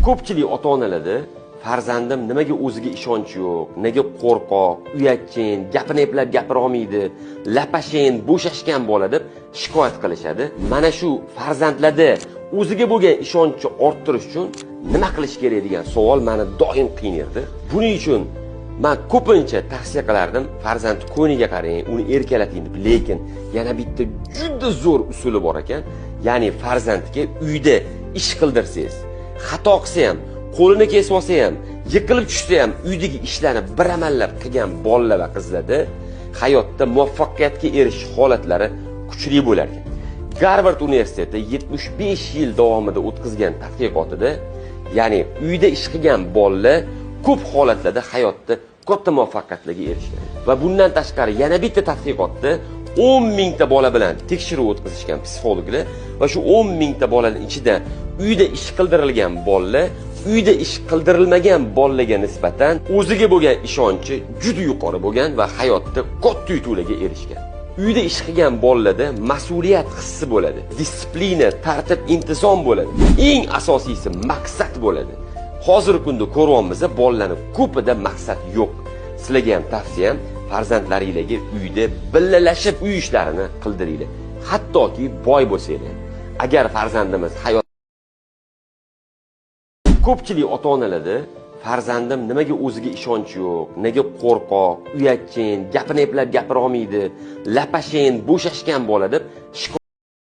Ko'pchilik ota-onalarda farzandim nimaga o'ziga ishonchi yo'q, nega qo'rqoq, uyatchin, gapini eplab gapira olmaydi, lapashin, bo'shashgan bola deb shikoyat qilishadi. Mana shu farzandlarda o'ziga bo'lgan ishonchni orttirish uchun nima qilish kerak degan savol meni doim qiynardi. Buning uchun men ko'pincha tavsiya qilardim, farzandni ko'niga qarang, uni erkalating deb. Lekin yana bitta juda zo'r usuli bor ekan. Ya'ni farzandga uyda ish qildirsangiz, xato qilsa ham, qo'lini kesib olsa ham, yiqilib tushsa ham uydagi ishlarni bir amallab qilgan bolalar va qizlarda hayotda muvaffaqiyatga erishish holatlari kuchli bo'lar ekan. Garvard universiteti 75 yil davomida o'tkazgan tadqiqotida, ya'ni uyda ish qilgan bolalar ko'p holatlarda hayotda katta muvaffaqiyatlarga erishgan. Va bundan tashqari yana bitta tadqiqotda 10 mingta bola bilan tekshiruv o'tkazishgan psixologlar va shu 10 mingta bolaning ichida uyda ish qildirilgan bolalar uyda ish qildirilmagan bolalarga nisbatan o'ziga bo'lgan ishonchi juda yuqori bo'lgan va hayotda katta yutuqlarga erishgan. Uyda ish qilgan bolalarda mas'uliyat hissi bo'ladi, disiplina, tartib, intizom bo'ladi. Eng asosiysi maqsad bo'ladi. Hozirgi kunda ko'ryapmiz, bolalarning ko'pida maqsad yo'q. Sizlarga ham tavsiyam, farzandlaringizga uyda birgalashib uy ishlarini qildiringlar. Hattoki boy bo'lsanglar. Agar farzandimiz hayot ko'pchilik ota-onalarda farzandim nimaga o'ziga ishonchi yo'q, nega qo'rqoq, uyatchin, gapini eplab gapira olmaydi, lapashin, bo'shashgan bola deb